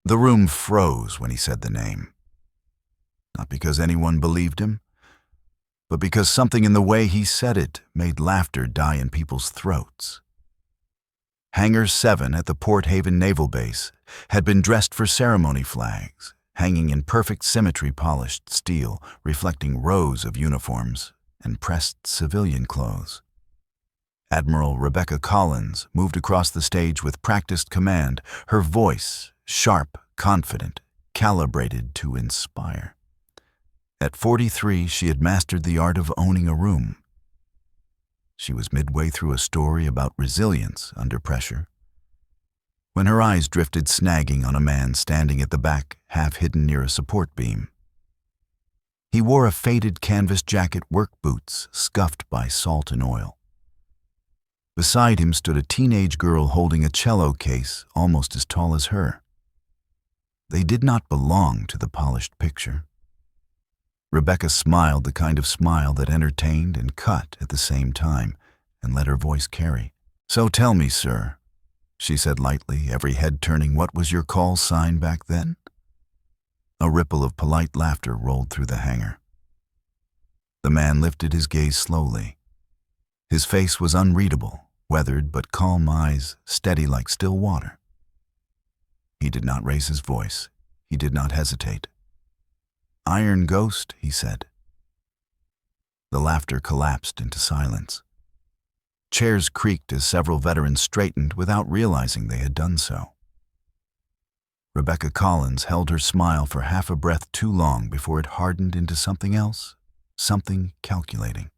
The room froze when he said the name. Not because anyone believed him, but because something in the way he said it made laughter die in people's throats. Hangar 7 at the Port Haven Naval Base had been dressed for ceremony flags, hanging in perfect symmetry, polished steel, reflecting rows of uniforms and pressed civilian clothes. Admiral Rebecca Collins moved across the stage with practiced command, her voice sharp, confident, calibrated to inspire. At 43, she had mastered the art of owning a room. She was midway through a story about resilience under pressure, when her eyes drifted snagging on a man standing at the back, half hidden near a support beam. He wore a faded canvas jacket, work boots scuffed by salt and oil. Beside him stood a teenage girl holding a cello case almost as tall as her. They did not belong to the polished picture. Rebecca smiled the kind of smile that entertained and cut at the same time, and let her voice carry. "So tell me, sir," she said lightly, every head turning, "what was your call sign back then?" A ripple of polite laughter rolled through the hangar. The man lifted his gaze slowly. His face was unreadable, weathered but calm eyes, steady like still water. He did not raise his voice. He did not hesitate. "Iron Ghost," he said. The laughter collapsed into silence. Chairs creaked as several veterans straightened without realizing they had done so. Rebecca Collins held her smile for half a breath too long before it hardened into something else, something calculating.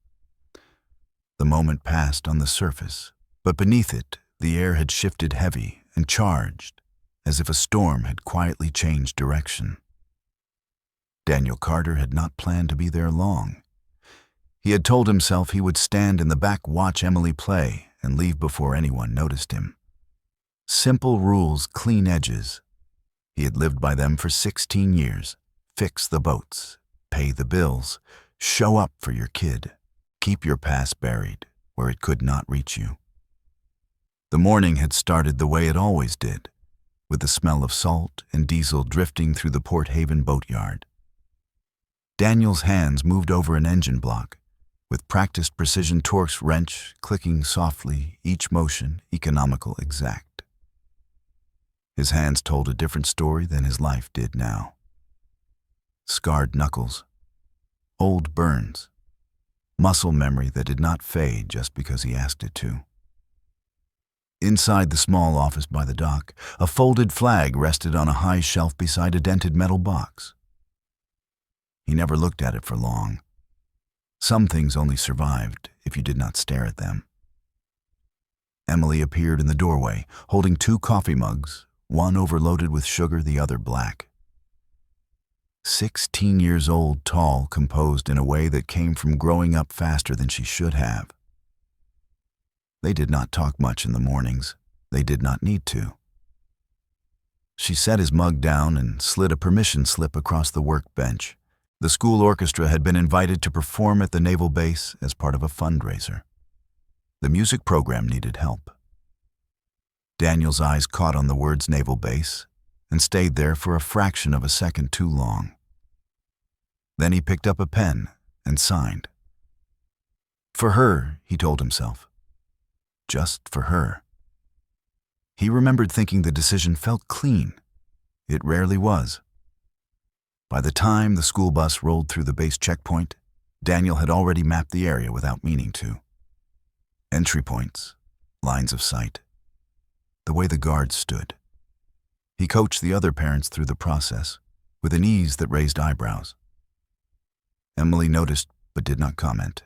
The moment passed on the surface, but beneath it, the air had shifted heavy and charged, as if a storm had quietly changed direction. Daniel Carter had not planned to be there long. He had told himself he would stand in the back, watch Emily play, and leave before anyone noticed him. Simple rules, clean edges. He had lived by them for 16 years. Fix the boats, pay the bills, show up for your kid, keep your past buried where it could not reach you. The morning had started the way it always did, with the smell of salt and diesel drifting through the Port Haven boatyard. Daniel's hands moved over an engine block, with practiced precision Torx wrench clicking softly, each motion economical, exact. His hands told a different story than his life did now. Scarred knuckles, old burns, muscle memory that did not fade just because he asked it to. Inside the small office by the dock, a folded flag rested on a high shelf beside a dented metal box. He never looked at it for long. Some things only survived if you did not stare at them. Emily appeared in the doorway, holding 2 coffee mugs, one overloaded with sugar, the other black. 16 years old, tall, composed in a way that came from growing up faster than she should have. They did not talk much in the mornings. They did not need to. She set his mug down and slid a permission slip across the workbench. The school orchestra had been invited to perform at the naval base as part of a fundraiser. The music program needed help. Daniel's eyes caught on the words naval base and stayed there for a fraction of a second too long. Then he picked up a pen and signed. For her, he told himself. Just for her. He remembered thinking the decision felt clean. It rarely was. By the time the school bus rolled through the base checkpoint, Daniel had already mapped the area without meaning to. Entry points, lines of sight, the way the guards stood. He coached the other parents through the process, with an ease that raised eyebrows. Emily noticed but did not comment.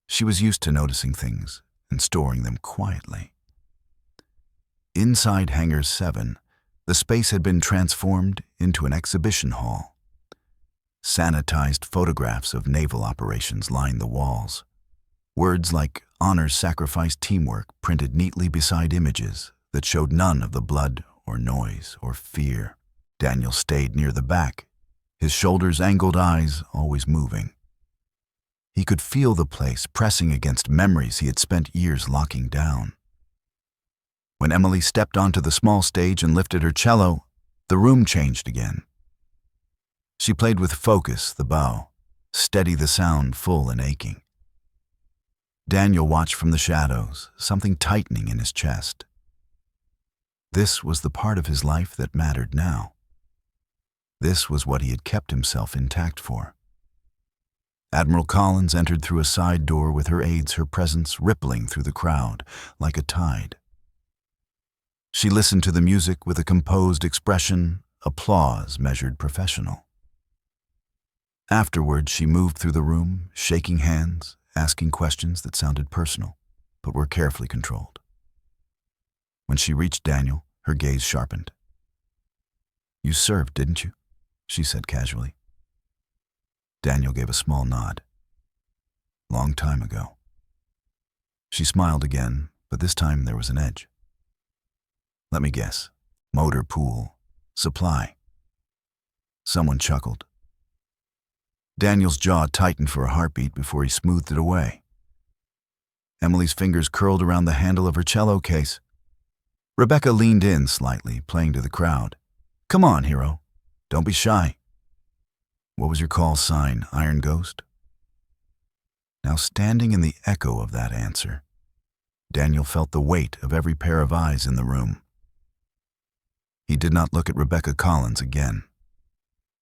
She was used to noticing things and storing them quietly. Inside Hangar 7, the space had been transformed into an exhibition hall. Sanitized photographs of naval operations lined the walls. Words like honor, sacrifice, teamwork printed neatly beside images that showed none of the blood or noise or fear. Daniel stayed near the back, his shoulders, angled eyes always moving. He could feel the place pressing against memories he had spent years locking down. When Emily stepped onto the small stage and lifted her cello, The room changed again. She played with focus the bow, steady the sound full and aching. Daniel watched from the shadows, something tightening in his chest. This was the part of his life that mattered now. This was what he had kept himself intact for. Admiral Collins entered through a side door with her aides, her presence rippling through the crowd like a tide. She listened to the music with a composed expression, applause measured professional. Afterward, she moved through the room, shaking hands, asking questions that sounded personal, but were carefully controlled. When she reached Daniel, her gaze sharpened. "You served, didn't you?" she said casually. Daniel gave a small nod. "Long time ago." She smiled again, but this time there was an edge. "Let me guess. Motor pool. Supply." Someone chuckled. Daniel's jaw tightened for a heartbeat before he smoothed it away. Emily's fingers curled around the handle of her cello case. Rebecca leaned in slightly, playing to the crowd. "Come on, hero. Don't be shy." "What was your call sign, Iron Ghost?" Now, standing in the echo of that answer, Daniel felt the weight of every pair of eyes in the room. He did not look at Rebecca Collins again.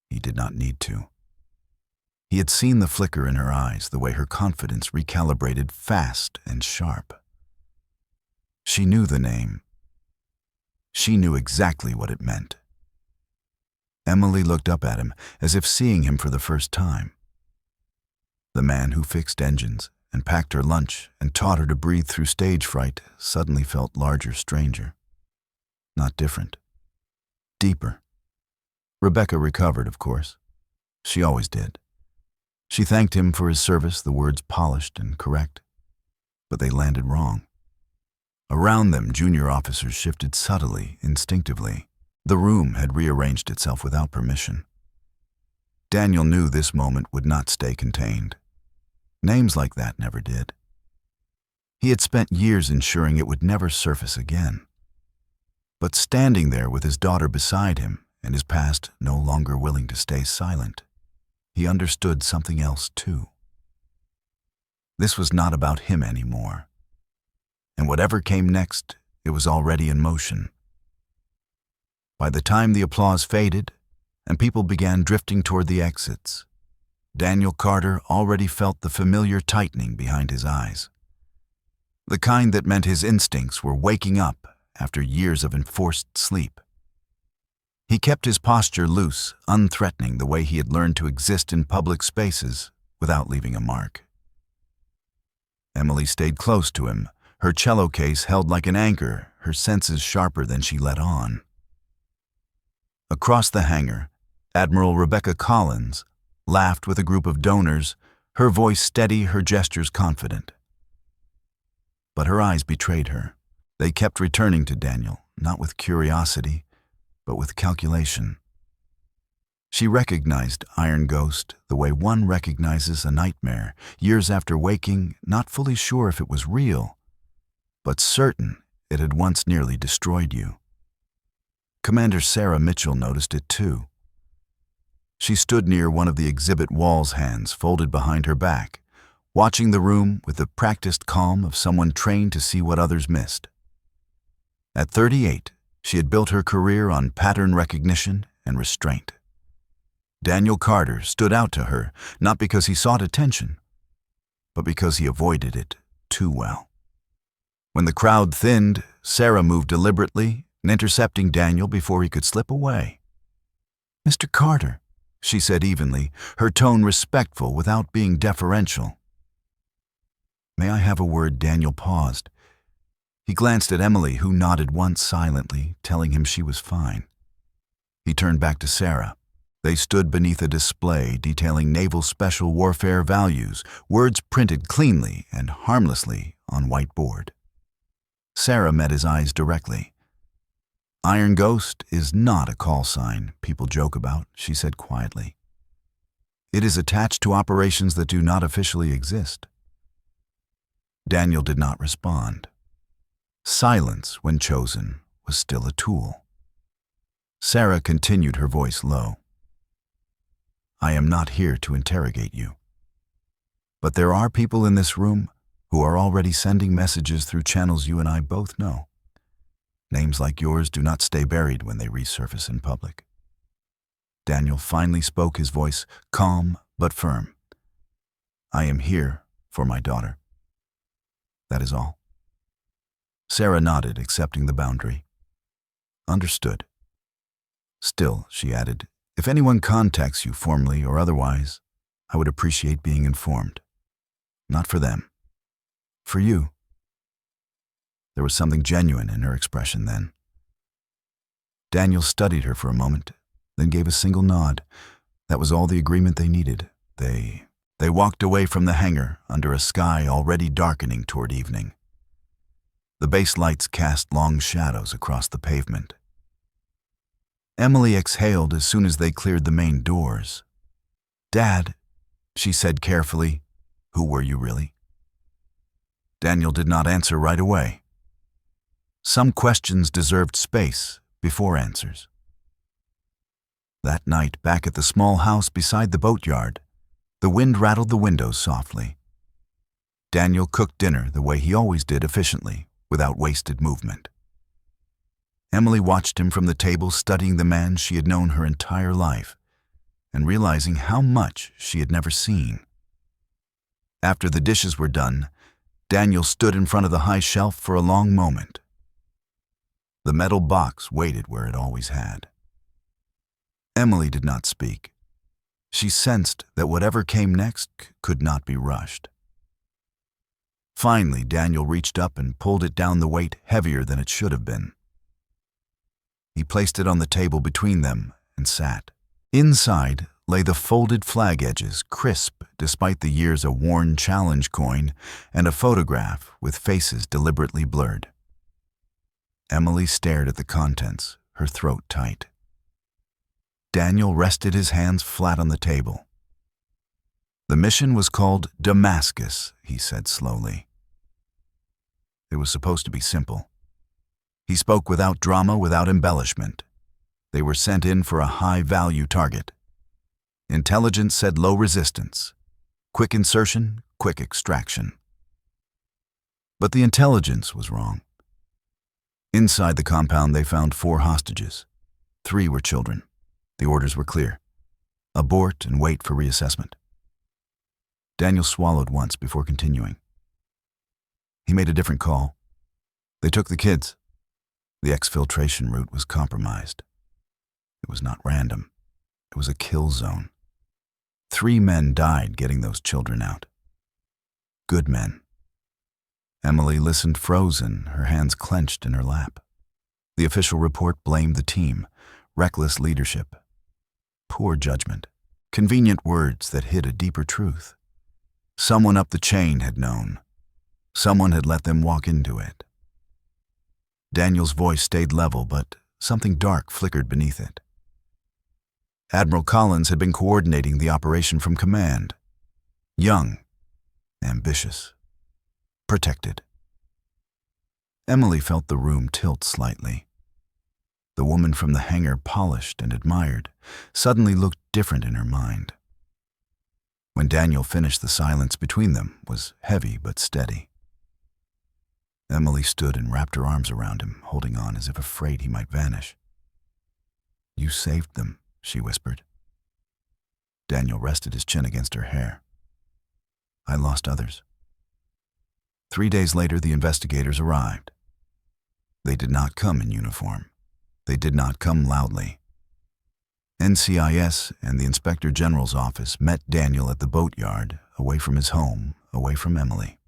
He did not need to. He had seen the flicker in her eyes, the way her confidence recalibrated fast and sharp. She knew the name. She knew exactly what it meant. Emily looked up at him as if seeing him for the first time. The man who fixed engines and packed her lunch and taught her to breathe through stage fright suddenly felt larger, stranger. Not different. Deeper. Rebecca recovered, of course. She always did. She thanked him for his service, the words polished and correct. But they landed wrong. Around them, junior officers shifted subtly, instinctively. The room had rearranged itself without permission. Daniel knew this moment would not stay contained. Names like that never did. He had spent years ensuring it would never surface again. But standing there with his daughter beside him and his past no longer willing to stay silent, he understood something else too. This was not about him anymore. And whatever came next, it was already in motion. By the time the applause faded and people began drifting toward the exits, Daniel Carter already felt the familiar tightening behind his eyes. The kind that meant his instincts were waking up after years of enforced sleep. He kept his posture loose, unthreatening the way he had learned to exist in public spaces without leaving a mark. Emily stayed close to him, her cello case held like an anchor, her senses sharper than she let on. Across the hangar, Admiral Rebecca Collins laughed with a group of donors, her voice steady, her gestures confident. But her eyes betrayed her. They kept returning to Daniel, not with curiosity, but with calculation. She recognized Iron Ghost the way one recognizes a nightmare, years after waking, not fully sure if it was real, but certain it had once nearly destroyed you. Commander Sarah Mitchell noticed it too. She stood near one of the exhibit walls, hands folded behind her back, watching the room with the practiced calm of someone trained to see what others missed. At 38, she had built her career on pattern recognition and restraint. Daniel Carter stood out to her, not because he sought attention, but because he avoided it too well. When the crowd thinned, Sarah moved deliberately, intercepting Daniel before he could slip away. "Mr. Carter," she said evenly, her tone respectful without being deferential. "May I have a word?" Daniel paused. He glanced at Emily, who nodded once silently, telling him she was fine. He turned back to Sarah. They stood beneath a display detailing naval special warfare values, words printed cleanly and harmlessly on white board. Sarah met his eyes directly. "Iron Ghost is not a call sign people joke about," she said quietly. "It is attached to operations that do not officially exist." Daniel did not respond. Silence, when chosen, was still a tool. Sarah continued, her voice low. I am not here to interrogate you. But there are people in this room who are already sending messages through channels you and I both know. Names like yours do not stay buried when they resurface in public. Daniel finally spoke, his voice calm but firm. I am here for my daughter. That is all. Sarah nodded, accepting the boundary. Understood. Still, she added, if anyone contacts you formally or otherwise, I would appreciate being informed. Not for them. For you. There was something genuine in her expression then. Daniel studied her for a moment, then gave a single nod. That was all the agreement they needed. They walked away from the hangar under a sky already darkening toward evening. The base lights cast long shadows across the pavement. Emily exhaled as soon as they cleared the main doors. Dad, she said carefully, who were you really? Daniel did not answer right away. Some questions deserved space before answers. That night, back at the small house beside the boatyard, the wind rattled the windows softly. Daniel cooked dinner the way he always did, efficiently, without wasted movement. Emily watched him from the table, studying the man she had known her entire life, and realizing how much she had never seen. After the dishes were done, Daniel stood in front of the high shelf for a long moment. The metal box waited where it always had. Emily did not speak. She sensed that whatever came next could not be rushed. Finally, Daniel reached up and pulled it down, the weight heavier than it should have been. He placed it on the table between them and sat. Inside lay the folded flag edges, crisp despite the years, a worn challenge coin, and a photograph with faces deliberately blurred. Emily stared at the contents, her throat tight. Daniel rested his hands flat on the table. The mission was called Damascus, he said slowly. It was supposed to be simple. He spoke without drama, without embellishment. They were sent in for a high-value target. Intelligence said low resistance. Quick insertion, quick extraction. But the intelligence was wrong. Inside the compound, they found 4 hostages. 3 were children. The orders were clear. Abort and wait for reassessment. Daniel swallowed once before continuing. He made a different call. They took the kids. The exfiltration route was compromised. It was not random. It was a kill zone. 3 men died getting those children out. Good men. Emily listened frozen, her hands clenched in her lap. The official report blamed the team, reckless leadership, poor judgment, convenient words that hid a deeper truth. Someone up the chain had known. Someone had let them walk into it. Daniel's voice stayed level, but something dark flickered beneath it. Admiral Collins had been coordinating the operation from command. Young, ambitious, protected. Emily felt the room tilt slightly. The woman from the hangar, polished and admired, suddenly looked different in her mind. When Daniel finished, the silence between them was heavy but steady. Emily stood and wrapped her arms around him, holding on as if afraid he might vanish. You saved them, she whispered. Daniel rested his chin against her hair. I lost others. 3 days later, the investigators arrived. They did not come in uniform. They did not come loudly. NCIS and the Inspector General's office met Daniel at the boatyard, away from his home, away from Emily.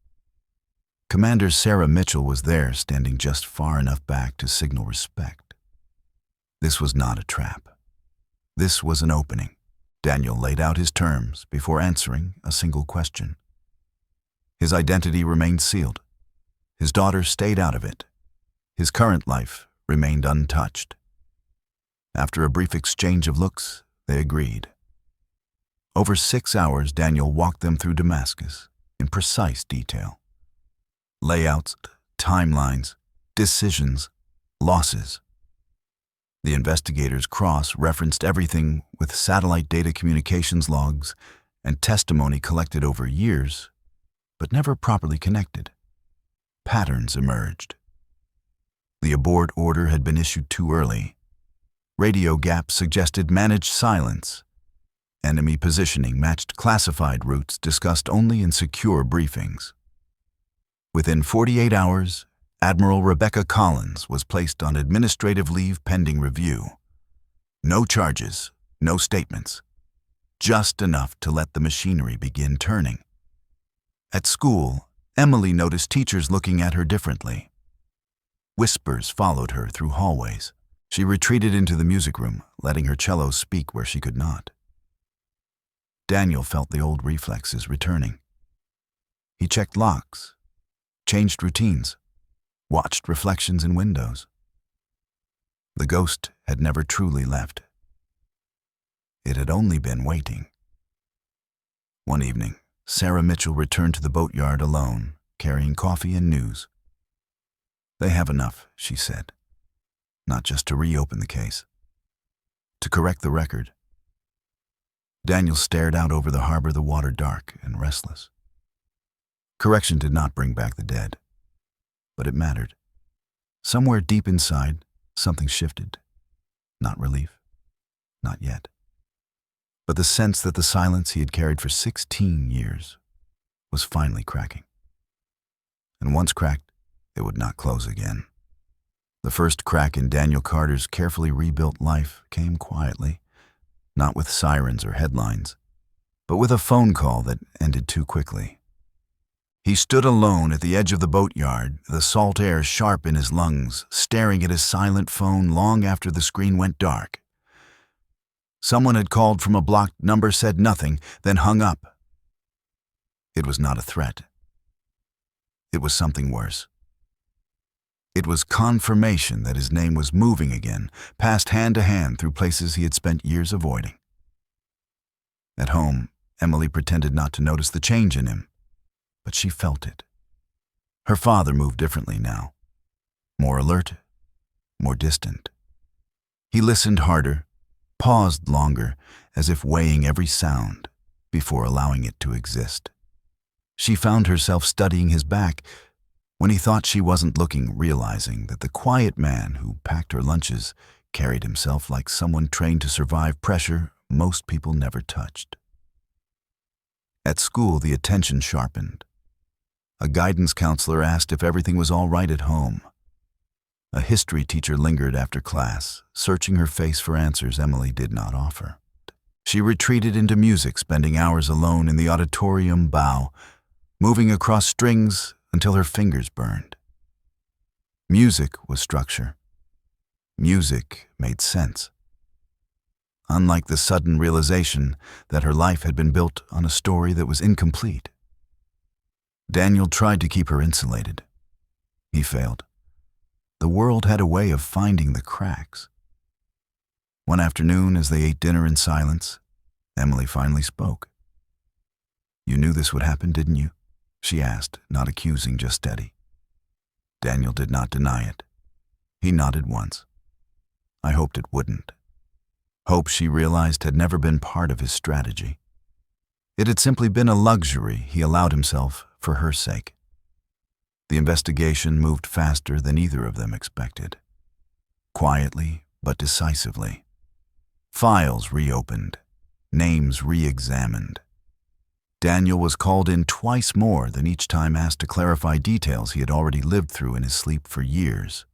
Commander Sarah Mitchell was there, standing just far enough back to signal respect. This was not a trap. This was an opening. Daniel laid out his terms before answering a single question. His identity remained sealed. His daughter stayed out of it. His current life remained untouched. After a brief exchange of looks, they agreed. Over 6 hours, Daniel walked them through Damascus in precise detail. Layouts, timelines, decisions, losses. The investigators cross-referenced everything with satellite data communications logs and testimony collected over years, but never properly connected. Patterns emerged. The abort order had been issued too early. Radio gaps suggested managed silence. Enemy positioning matched classified routes discussed only in secure briefings. Within 48 hours, Admiral Rebecca Collins was placed on administrative leave pending review. No charges, no statements. Just enough to let the machinery begin turning. At school, Emily noticed teachers looking at her differently. Whispers followed her through hallways. She retreated into the music room, letting her cello speak where she could not. Daniel felt the old reflexes returning. He checked locks, changed routines, watched reflections in windows. The ghost had never truly left. It had only been waiting. One evening, Sarah Mitchell returned to the boatyard alone, carrying coffee and news. "They have enough," she said. "Not just to reopen the case. To correct the record." Daniel stared out over the harbor, the water dark and restless. Correction did not bring back the dead, but it mattered. Somewhere deep inside, something shifted. Not relief. Not yet. But the sense that the silence he had carried for 16 years was finally cracking. And once cracked, it would not close again. The first crack in Daniel Carter's carefully rebuilt life came quietly, not with sirens or headlines, but with a phone call that ended too quickly. He stood alone at the edge of the boatyard, the salt air sharp in his lungs, staring at his silent phone long after the screen went dark. Someone had called from a blocked number, said nothing, then hung up. It was not a threat. It was something worse. It was confirmation that his name was moving again, passed hand to hand through places he had spent years avoiding. At home, Emily pretended not to notice the change in him, but she felt it. Her father moved differently now, more alert, more distant. He listened harder, paused longer, as if weighing every sound before allowing it to exist. She found herself studying his back when he thought she wasn't looking, realizing that the quiet man who packed her lunches carried himself like someone trained to survive pressure most people never touched. At school, the attention sharpened. A guidance counselor asked if everything was all right at home. A history teacher lingered after class, searching her face for answers Emily did not offer. She retreated into music, spending hours alone in the auditorium bow, moving across strings until her fingers burned. Music was structure. Music made sense. Unlike the sudden realization that her life had been built on a story that was incomplete. Daniel tried to keep her insulated. He failed. The world had a way of finding the cracks. One afternoon, as they ate dinner in silence, Emily finally spoke. "You knew this would happen, didn't you?" she asked, not accusing, just steady. Daniel did not deny it. He nodded once. I hoped it wouldn't. Hope, she realized, had never been part of his strategy. It had simply been a luxury he allowed himself for her sake. The investigation moved faster than either of them expected. Quietly, but decisively. Files reopened. Names re-examined. Daniel was called in twice more than each time asked to clarify details he had already lived through in his sleep for years.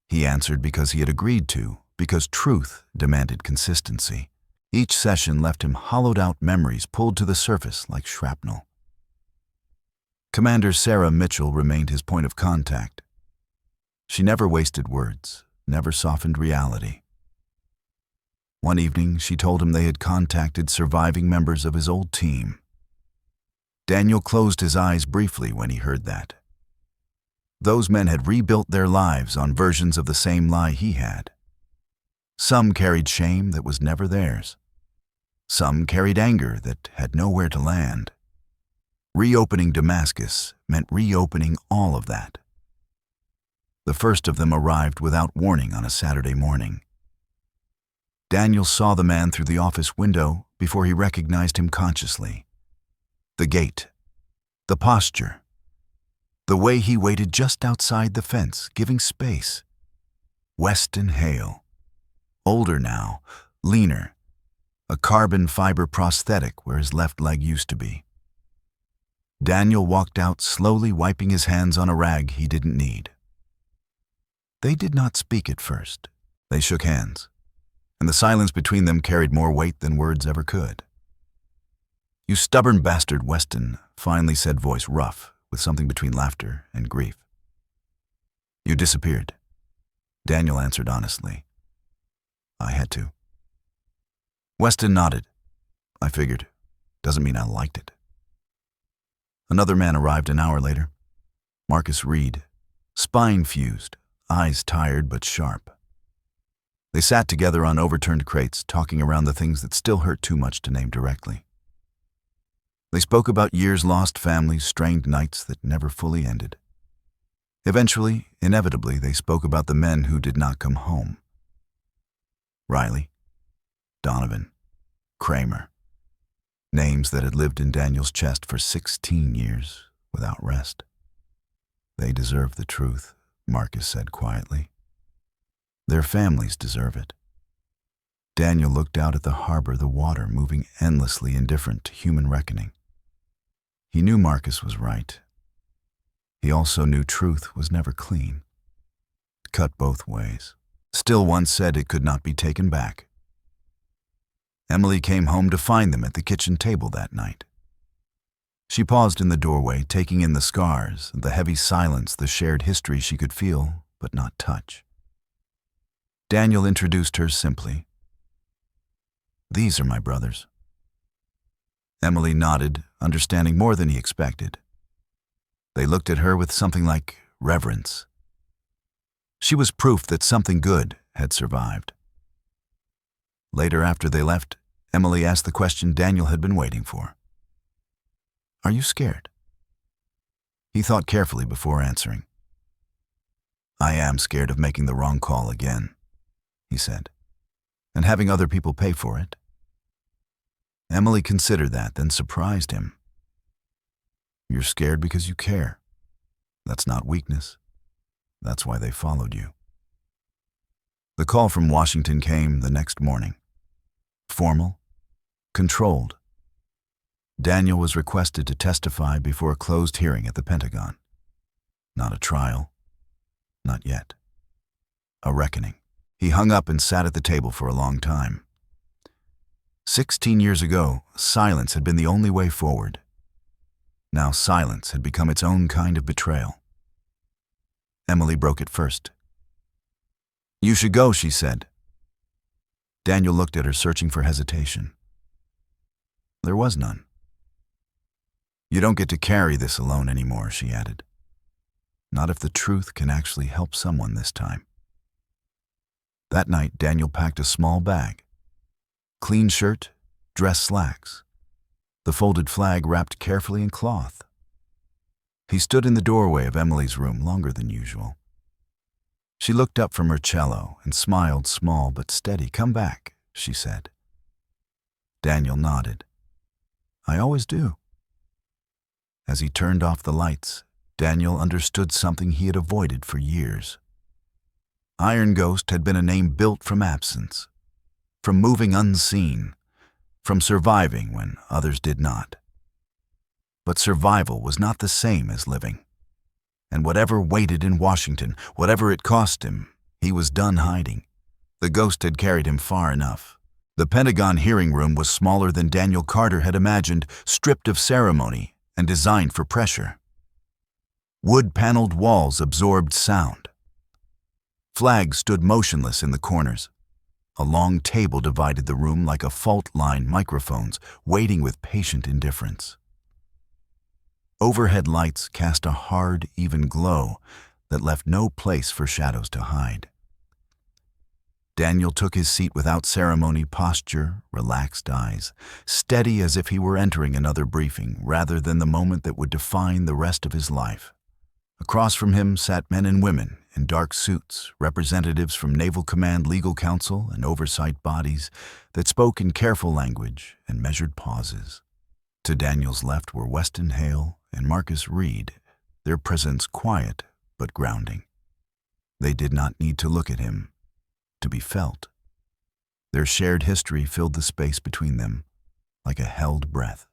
He answered because he had agreed to, because truth demanded consistency. Each session left him hollowed-out memories pulled to the surface like shrapnel. Commander Sarah Mitchell remained his point of contact. She never wasted words, never softened reality. One evening, she told him they had contacted surviving members of his old team. Daniel closed his eyes briefly when he heard that. Those men had rebuilt their lives on versions of the same lie he had. Some carried shame that was never theirs. Some carried anger that had nowhere to land. Reopening Damascus meant reopening all of that. The first of them arrived without warning on a Saturday morning. Daniel saw the man through the office window before he recognized him consciously. The gait, the posture, the way he waited just outside the fence, giving space. Weston Hale. Older now, leaner, a carbon fiber prosthetic where his left leg used to be. Daniel walked out slowly, wiping his hands on a rag he didn't need. They did not speak at first. They shook hands, and the silence between them carried more weight than words ever could. "You stubborn bastard," Weston finally said, voice rough, with something between laughter and grief. "You disappeared," Daniel answered honestly. "I had to." Weston nodded. "I figured. Doesn't mean I liked it." Another man arrived an hour later. Marcus Reed, spine fused, eyes tired but sharp. They sat together on overturned crates, talking around the things that still hurt too much to name directly. They spoke about years lost, families, strained nights that never fully ended. Eventually, inevitably, they spoke about the men who did not come home. Riley, Donovan, Kramer. Names that had lived in Daniel's chest for 16 years without rest. "They deserve the truth," Marcus said quietly. "Their families deserve it." Daniel looked out at the harbor, the water moving endlessly indifferent to human reckoning. He knew Marcus was right. He also knew truth was never clean. It cut both ways. Still, one said it could not be taken back. Emily came home to find them at the kitchen table that night. She paused in the doorway, taking in the scars, the heavy silence, the shared history she could feel but not touch. Daniel introduced her simply. "These are my brothers." Emily nodded, understanding more than he expected. They looked at her with something like reverence. She was proof that something good had survived. Later, after they left, Emily asked the question Daniel had been waiting for. "Are you scared?" He thought carefully before answering. "I am scared of making the wrong call again," he said, "and having other people pay for it." Emily considered that, then surprised him. "You're scared because you care. That's not weakness. That's why they followed you." The call from Washington came the next morning. Formal, controlled. Daniel was requested to testify before a closed hearing at the Pentagon. Not a trial. Not yet. A reckoning. He hung up and sat at the table for a long time. 16 years ago, silence had been the only way forward. Now silence had become its own kind of betrayal. Emily broke it first. "You should go," she said. Daniel looked at her, searching for hesitation. There was none. "You don't get to carry this alone anymore," she added. "Not if the truth can actually help someone this time." That night, Daniel packed a small bag. Clean shirt, dress slacks. The folded flag wrapped carefully in cloth. He stood in the doorway of Emily's room longer than usual. She looked up from her cello and smiled, small but steady. "Come back," she said. Daniel nodded. "I always do." As he turned off the lights, Daniel understood something he had avoided for years. Iron Ghost had been a name built from absence, from moving unseen, from surviving when others did not. But survival was not the same as living. And whatever waited in Washington, whatever it cost him, he was done hiding. The ghost had carried him far enough. The Pentagon hearing room was smaller than Daniel Carter had imagined, stripped of ceremony and designed for pressure. Wood-paneled walls absorbed sound. Flags stood motionless in the corners. A long table divided the room like a fault line, microphones waiting with patient indifference. Overhead lights cast a hard, even glow that left no place for shadows to hide. Daniel took his seat without ceremony, posture, relaxed eyes, steady as if he were entering another briefing rather than the moment that would define the rest of his life. Across from him sat men and women in dark suits, representatives from Naval Command legal counsel and oversight bodies that spoke in careful language and measured pauses. To Daniel's left were Weston Hale and Marcus Reed, their presence quiet but grounding. They did not need to look at him to be felt. Their shared history filled the space between them like a held breath.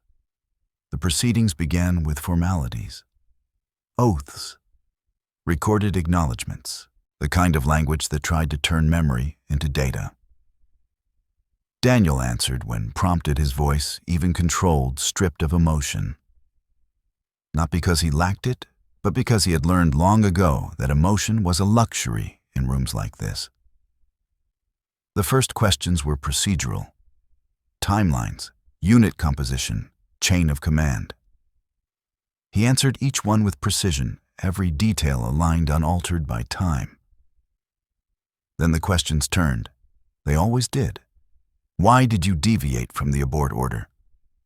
The proceedings began with formalities, oaths, recorded acknowledgments, the kind of language that tried to turn memory into data. Daniel answered when prompted, his voice, even controlled, stripped of emotion. Not because he lacked it, but because he had learned long ago that emotion was a luxury in rooms like this. The first questions were procedural. Timelines, unit composition, chain of command. He answered each one with precision, every detail aligned unaltered by time. Then the questions turned. They always did. Why did you deviate from the abort order?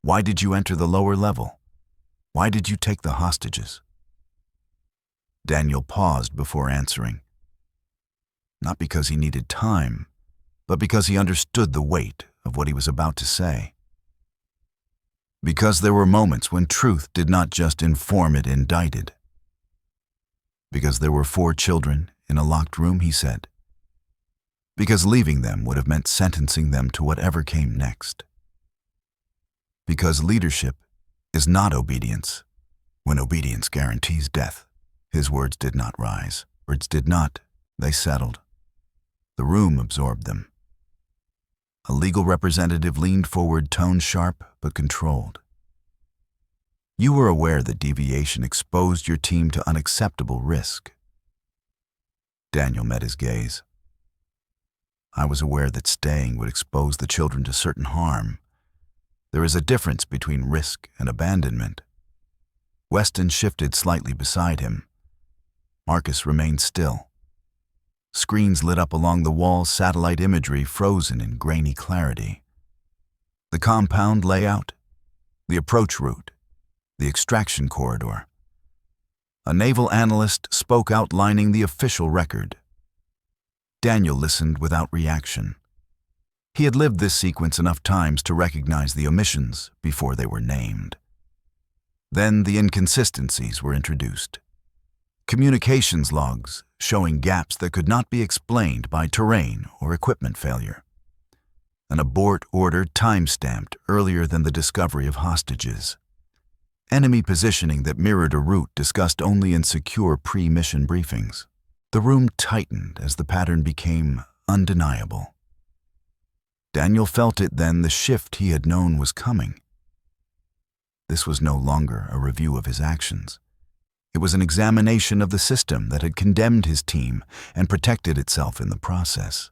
Why did you enter the lower level? Why did you take the hostages? Daniel paused before answering. Not because he needed time, but because he understood the weight of what he was about to say. Because there were moments when truth did not just inform, it indicted. Because there were 4 children in a locked room, he said. Because leaving them would have meant sentencing them to whatever came next. Because leadership is not obedience, when obedience guarantees death. His words did not rise. Words did not. They settled. The room absorbed them. A legal representative leaned forward, tone sharp but controlled. You were aware that deviation exposed your team to unacceptable risk. Daniel met his gaze. I was aware that staying would expose the children to certain harm. There is a difference between risk and abandonment. Weston shifted slightly beside him. Marcus remained still. Screens lit up along the wall, satellite imagery frozen in grainy clarity. The compound layout, the approach route, the extraction corridor. A naval analyst spoke, outlining the official record. Daniel listened without reaction. He had lived this sequence enough times to recognize the omissions before they were named. Then the inconsistencies were introduced. Communications logs showing gaps that could not be explained by terrain or equipment failure. An abort order time-stamped earlier than the discovery of hostages. Enemy positioning that mirrored a route discussed only in secure pre-mission briefings. The room tightened as the pattern became undeniable. Daniel felt it then, the shift he had known was coming. This was no longer a review of his actions. It was an examination of the system that had condemned his team and protected itself in the process.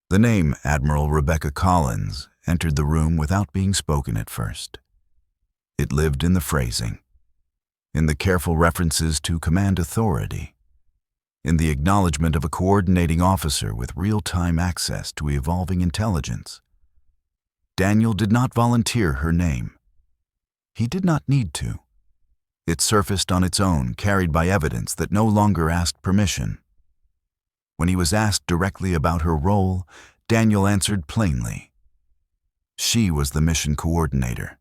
The name Admiral Rebecca Collins entered the room without being spoken at first. It lived in the phrasing, in the careful references to command authority, in the acknowledgement of a coordinating officer with real-time access to evolving intelligence. Daniel did not volunteer her name. He did not need to. It surfaced on its own, carried by evidence that no longer asked permission. When he was asked directly about her role, Daniel answered plainly. She was the mission coordinator.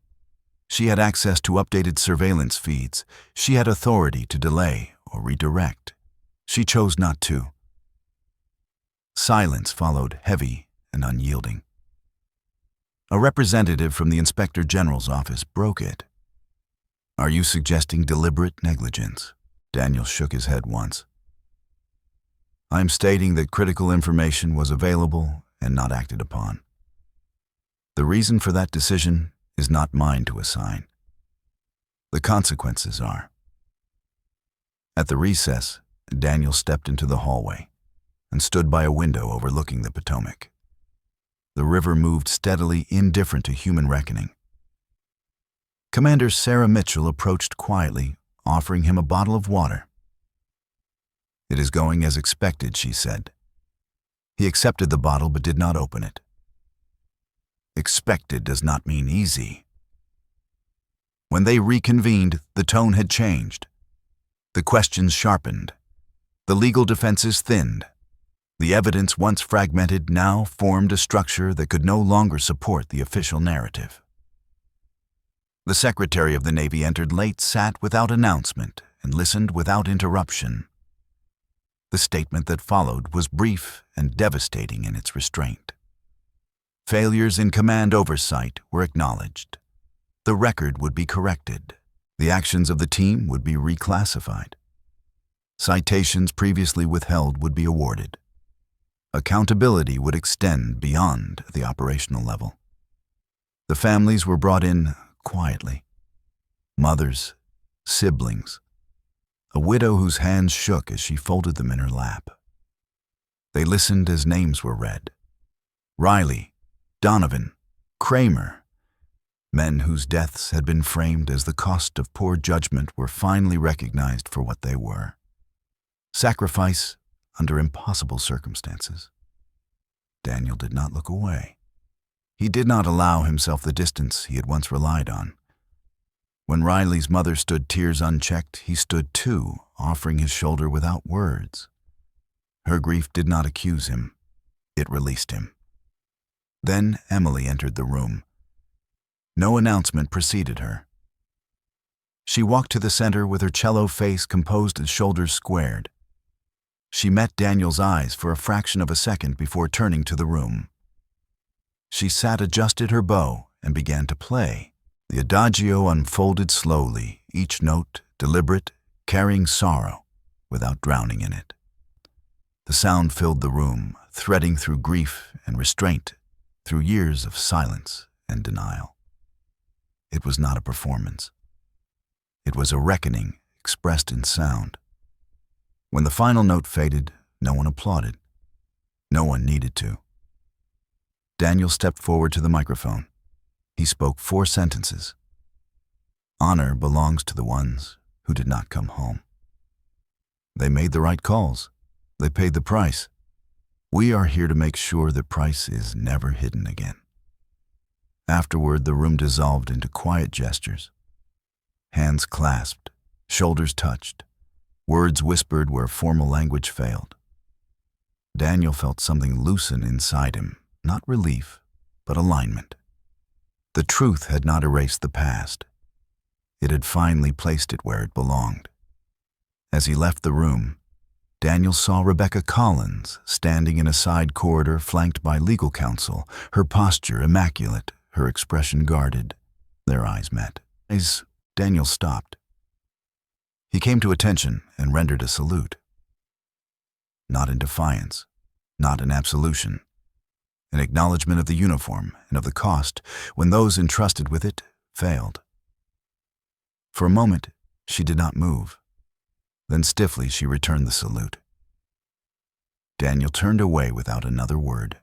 She had access to updated surveillance feeds. She had authority to delay or redirect. She chose not to. Silence followed, heavy and unyielding. A representative from the Inspector General's office broke it. Are you suggesting deliberate negligence? Daniel shook his head once. I am stating that critical information was available and not acted upon. The reason for that decision is not mine to assign. The consequences are. At the recess, Daniel stepped into the hallway and stood by a window overlooking the Potomac. The river moved steadily, indifferent to human reckoning. Commander Sarah Mitchell approached quietly, offering him a bottle of water. It is going as expected, she said. He accepted the bottle but did not open it. Expected does not mean easy. When they reconvened, the tone had changed. The questions sharpened. The legal defenses thinned. The evidence, once fragmented, now formed a structure that could no longer support the official narrative. The Secretary of the Navy entered late, sat without announcement, and listened without interruption. The statement that followed was brief and devastating in its restraint. Failures in command oversight were acknowledged. The record would be corrected. The actions of the team would be reclassified. Citations previously withheld would be awarded. Accountability would extend beyond the operational level. The families were brought in quietly. Mothers, siblings, a widow whose hands shook as she folded them in her lap. They listened as names were read. Riley, Donovan, Kramer, men whose deaths had been framed as the cost of poor judgment were finally recognized for what they were. Sacrifice under impossible circumstances. Daniel did not look away. He did not allow himself the distance he had once relied on. When Riley's mother stood tears unchecked, he stood too, offering his shoulder without words. Her grief did not accuse him. It released him. Then Emily entered the room. No announcement preceded her. She walked to the center with her cello face composed and shoulders squared. She met Daniel's eyes for a fraction of a second before turning to the room. She sat, adjusted her bow, and began to play. The adagio unfolded slowly, each note deliberate, carrying sorrow without drowning in it. The sound filled the room, threading through grief and restraint, through years of silence and denial. It was not a performance. It was a reckoning expressed in sound. When the final note faded, no one applauded. No one needed to. Daniel stepped forward to the microphone. He spoke 4 sentences. Honor belongs to the ones who did not come home. They made the right calls. They paid the price. We are here to make sure the price is never hidden again. Afterward, the room dissolved into quiet gestures. Hands clasped, shoulders touched, words whispered where formal language failed. Daniel felt something loosen inside him, not relief, but alignment. The truth had not erased the past. It had finally placed it where it belonged. As he left the room, Daniel saw Rebecca Collins standing in a side corridor flanked by legal counsel, her posture immaculate, her expression guarded. Their eyes met. As Daniel stopped, he came to attention and rendered a salute. Not in defiance, not in absolution. An acknowledgement of the uniform and of the cost when those entrusted with it failed. For a moment, she did not move. Then stiffly she returned the salute. Daniel turned away without another word.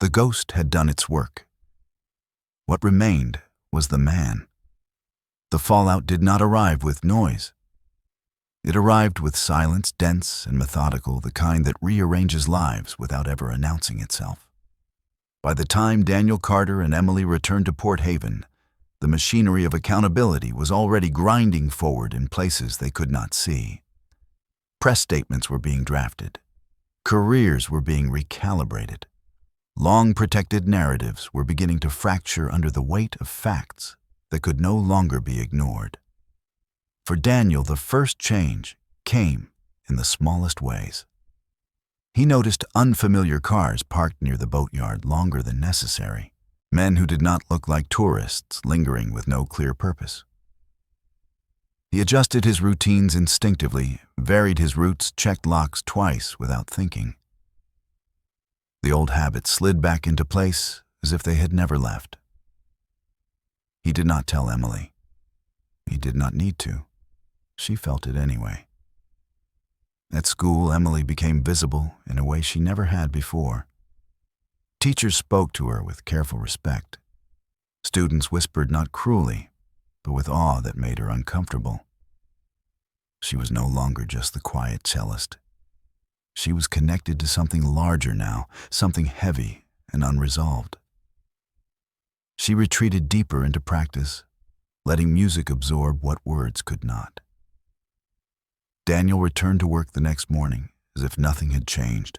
The ghost had done its work. What remained was the man. The fallout did not arrive with noise. It arrived with silence, dense and methodical, the kind that rearranges lives without ever announcing itself. By the time Daniel Carter and Emily returned to Port Haven, the machinery of accountability was already grinding forward in places they could not see. Press statements were being drafted. Careers were being recalibrated. Long-protected narratives were beginning to fracture under the weight of facts that could no longer be ignored. For Daniel, the first change came in the smallest ways. He noticed unfamiliar cars parked near the boatyard longer than necessary, men who did not look like tourists lingering with no clear purpose. He adjusted his routines instinctively, varied his routes, checked locks twice without thinking. The old habits slid back into place as if they had never left. He did not tell Emily. He did not need to. She felt it anyway. At school, Emily became visible in a way she never had before. Teachers spoke to her with careful respect. Students whispered not cruelly, but with awe that made her uncomfortable. She was no longer just the quiet cellist. She was connected to something larger now, something heavy and unresolved. She retreated deeper into practice, letting music absorb what words could not. Daniel returned to work the next morning as if nothing had changed.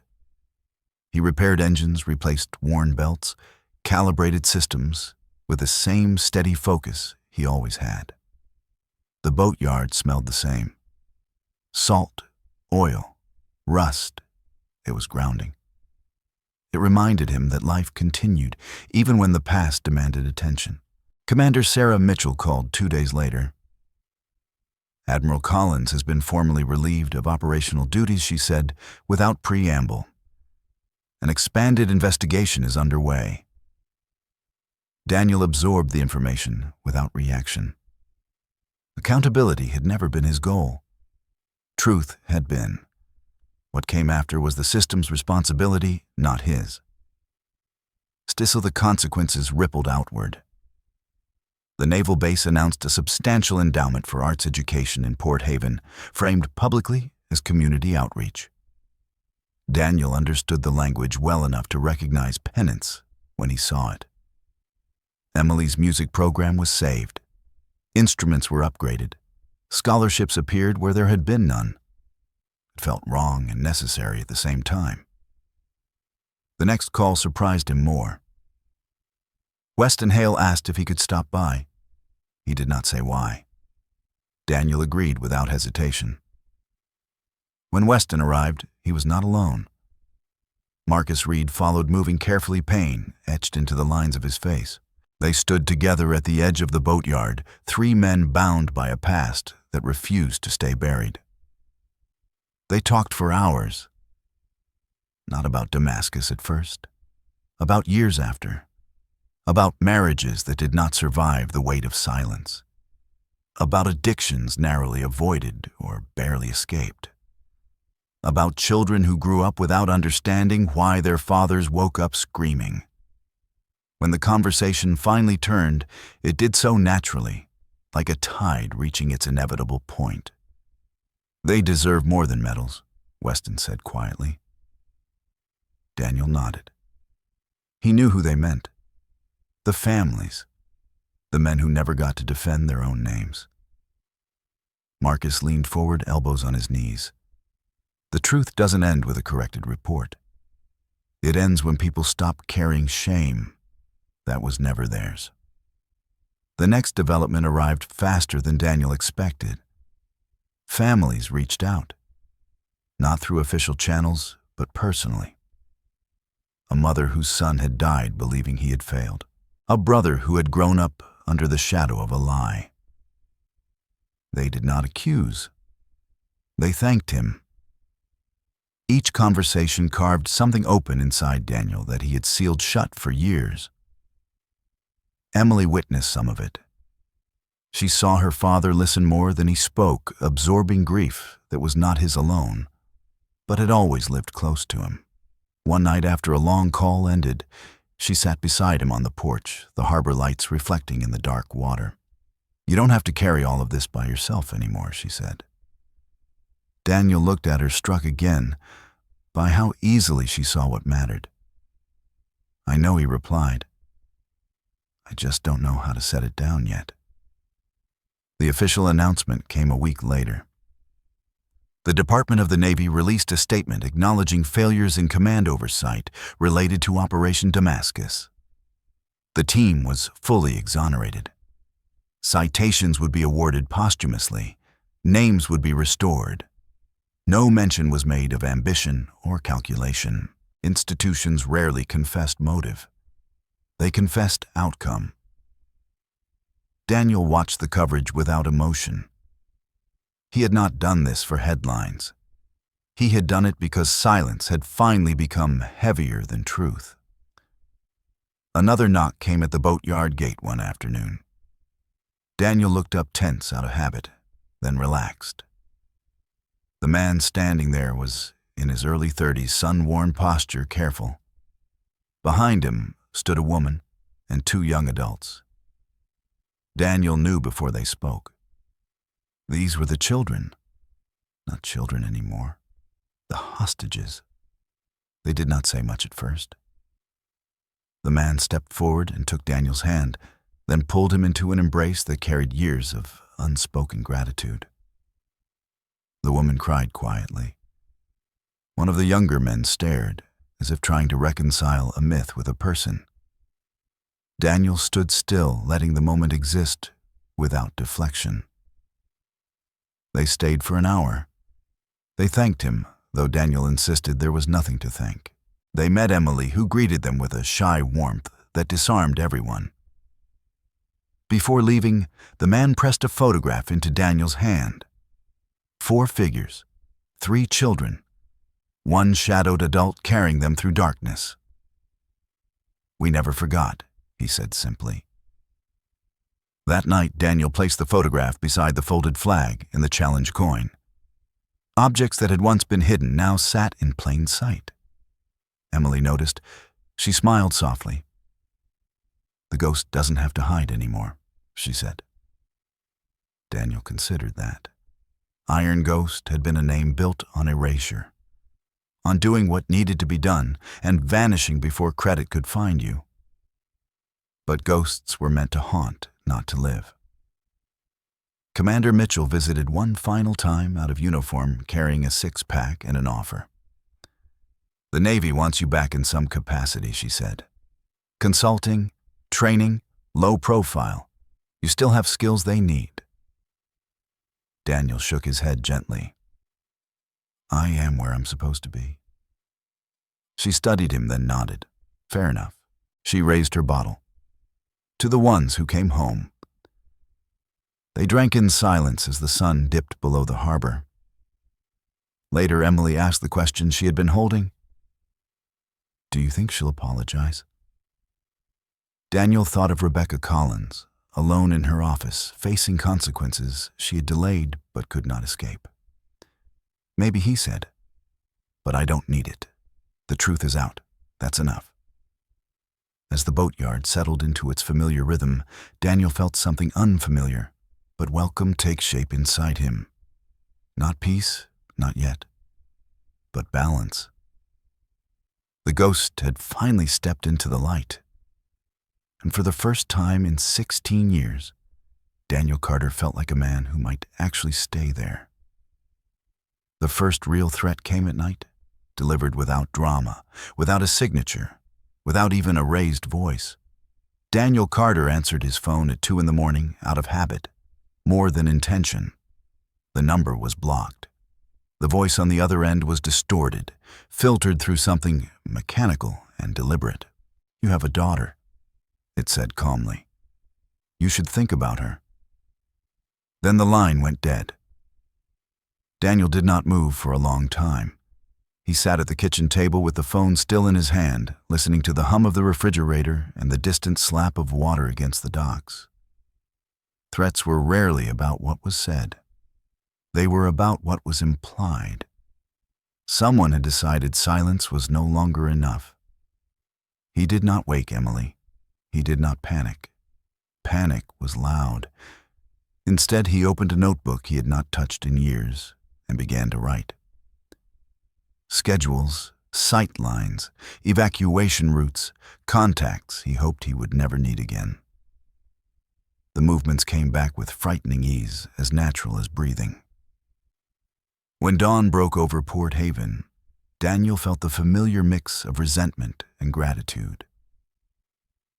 He repaired engines, replaced worn belts, calibrated systems with the same steady focus he always had. The boatyard smelled the same. Salt, oil, rust. It was grounding. It reminded him that life continued, even when the past demanded attention. Commander Sarah Mitchell called 2 days later. Admiral Collins has been formally relieved of operational duties, she said, without preamble. An expanded investigation is underway. Daniel absorbed the information without reaction. Accountability had never been his goal. Truth had been. What came after was the system's responsibility, not his. Still, the consequences rippled outward. The naval base announced a substantial endowment for arts education in Port Haven, framed publicly as community outreach. Daniel understood the language well enough to recognize penance when he saw it. Emily's music program was saved. Instruments were upgraded. Scholarships appeared where there had been none. It felt wrong and necessary at the same time. The next call surprised him more. Weston Hale asked if he could stop by. He did not say why. Daniel agreed without hesitation. When Weston arrived, he was not alone. Marcus Reed followed, moving carefully, pain etched into the lines of his face. They stood together at the edge of the boatyard, 3 men bound by a past that refused to stay buried. They talked for hours. Not about Damascus at first, about years after, about marriages that did not survive the weight of silence, about addictions narrowly avoided or barely escaped, about children who grew up without understanding why their fathers woke up screaming. When the conversation finally turned, it did so naturally, like a tide reaching its inevitable point. "They deserve more than medals," Weston said quietly. Daniel nodded. He knew who they meant. The families. The men who never got to defend their own names. Marcus leaned forward, elbows on his knees. The truth doesn't end with a corrected report. It ends when people stop carrying shame. That was never theirs. The next development arrived faster than Daniel expected. Families reached out. Not through official channels, but personally. A mother whose son had died believing he had failed. A brother who had grown up under the shadow of a lie. They did not accuse. They thanked him. Each conversation carved something open inside Daniel that he had sealed shut for years. Emily witnessed some of it. She saw her father listen more than he spoke, absorbing grief that was not his alone, but had always lived close to him. One night after a long call ended, she sat beside him on the porch, the harbor lights reflecting in the dark water. "You don't have to carry all of this by yourself anymore," she said. Daniel looked at her, struck again by how easily she saw what mattered. "I know," he replied. "I just don't know how to set it down yet." The official announcement came a week later. The Department of the Navy released a statement acknowledging failures in command oversight related to Operation Damascus. The team was fully exonerated. Citations would be awarded posthumously. Names would be restored. No mention was made of ambition or calculation. Institutions rarely confessed motive. They confessed outcome. Daniel watched the coverage without emotion. He had not done this for headlines. He had done it because silence had finally become heavier than truth. Another knock came at the boatyard gate one afternoon. Daniel looked up, tense out of habit, then relaxed. The man standing there was in his early 30s, sun-worn posture, careful. Behind him stood a woman and 2 young adults. Daniel knew before they spoke. These were the children. Not children anymore. The hostages. They did not say much at first. The man stepped forward and took Daniel's hand, then pulled him into an embrace that carried years of unspoken gratitude. the woman cried quietly. One of the younger men stared, as if trying to reconcile a myth with a person. Daniel stood still, letting the moment exist without deflection. They stayed for an hour. They thanked him, though Daniel insisted there was nothing to thank. They met Emily, who greeted them with a shy warmth that disarmed everyone. Before leaving, the man pressed a photograph into Daniel's hand. 4 figures, 3 children, 1 shadowed adult carrying them through darkness. "We never forgot," he said simply. That night, Daniel placed the photograph beside the folded flag and the challenge coin. Objects that had once been hidden now sat in plain sight. Emily noticed. She smiled softly. "The ghost doesn't have to hide anymore," she said. Daniel considered that. Iron Ghost had been a name built on erasure, on doing what needed to be done and vanishing before credit could find you. But ghosts were meant to haunt, not to live. Commander Mitchell visited one final time out of uniform, carrying a 6-pack and an offer. "The Navy wants you back in some capacity," she said. "Consulting, training, low profile. You still have skills they need." Daniel shook his head gently. "I am where I'm supposed to be." She studied him, then nodded. Fair enough. She raised her bottle. "To the ones who came home." They drank in silence as the sun dipped below the harbor. Later, Emily asked the question she had been holding. "Do you think she'll apologize?" Daniel thought of Rebecca Collins, alone in her office, facing consequences she had delayed but could not escape. "Maybe," he said, "but I don't need it. The truth is out. That's enough." As the boatyard settled into its familiar rhythm, Daniel felt something unfamiliar but welcome take shape inside him. Not peace, not yet, but balance. The ghost had finally stepped into the light. And for the first time in 16 years, Daniel Carter felt like a man who might actually stay there. The first real threat came at night, delivered without drama, without a signature, without even a raised voice. Daniel Carter answered his phone at 2 a.m. out of habit, more than intention. The number was blocked. The voice on the other end was distorted, filtered through something mechanical and deliberate. "You have a daughter," it said calmly. "You should think about her." Then the line went dead. Daniel did not move for a long time. He sat at the kitchen table with the phone still in his hand, listening to the hum of the refrigerator and the distant slap of water against the docks. Threats were rarely about what was said. They were about what was implied. Someone had decided silence was no longer enough. He did not wake Emily. He did not panic. Panic was loud. Instead, he opened a notebook he had not touched in years and began to write. Schedules, sight lines, evacuation routes, contacts he hoped he would never need again. The movements came back with frightening ease, as natural as breathing. When dawn broke over Port Haven, Daniel felt the familiar mix of resentment and gratitude.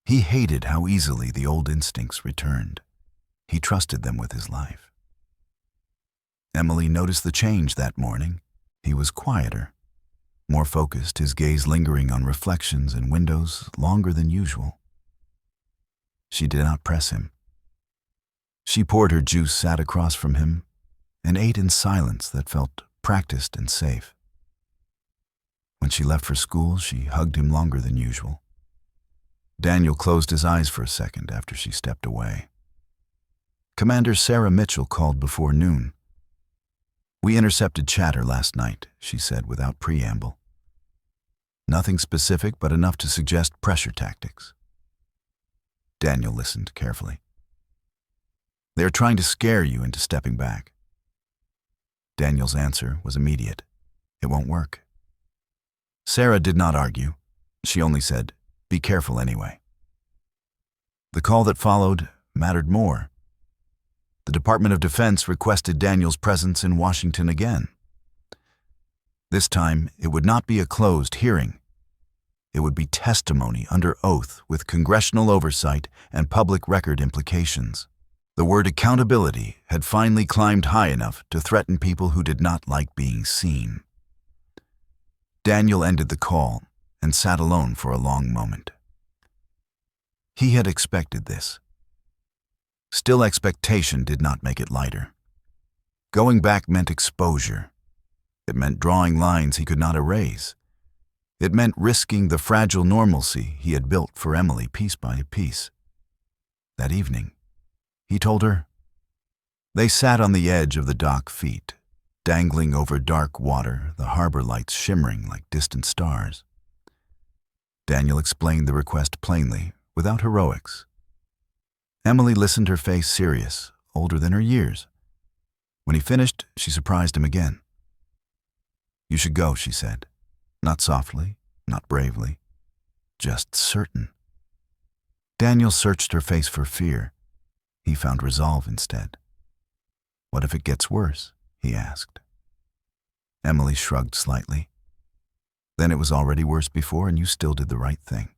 He hated how easily the old instincts returned. He trusted them with his life. Emily noticed the change that morning. He was quieter, more focused, his gaze lingering on reflections and windows longer than usual. She did not press him. She poured her juice, sat across from him, and ate in silence that felt practiced and safe. When she left for school, she hugged him longer than usual. Daniel closed his eyes for a second after she stepped away. Commander Sarah Mitchell called before noon. "We intercepted chatter last night," she said without preamble. "Nothing specific, but enough to suggest pressure tactics." Daniel listened carefully. "They're trying to scare you into stepping back." Daniel's answer was immediate. "It won't work." Sarah did not argue. She only said, "Be careful anyway." The call that followed mattered more. The Department of Defense requested Daniel's presence in Washington again. This time, it would not be a closed hearing. It would be testimony under oath with congressional oversight and public record implications. The word accountability had finally climbed high enough to threaten people who did not like being seen. Daniel ended the call and sat alone for a long moment. He had expected this. Still, expectation did not make it lighter. Going back meant exposure. It meant drawing lines he could not erase. It meant risking the fragile normalcy he had built for Emily piece by piece. That evening, he told her. They sat on the edge of the dock feet, dangling over dark water, the harbor lights shimmering like distant stars. Daniel explained the request plainly, without heroics. Emily listened, her face serious, older than her years. When he finished, she surprised him again. "You should go," she said. Not softly, not bravely, just certain. Daniel searched her face for fear. He found resolve instead. "What if it gets worse?" he asked. Emily shrugged slightly. "Then it was already worse before, and you still did the right thing."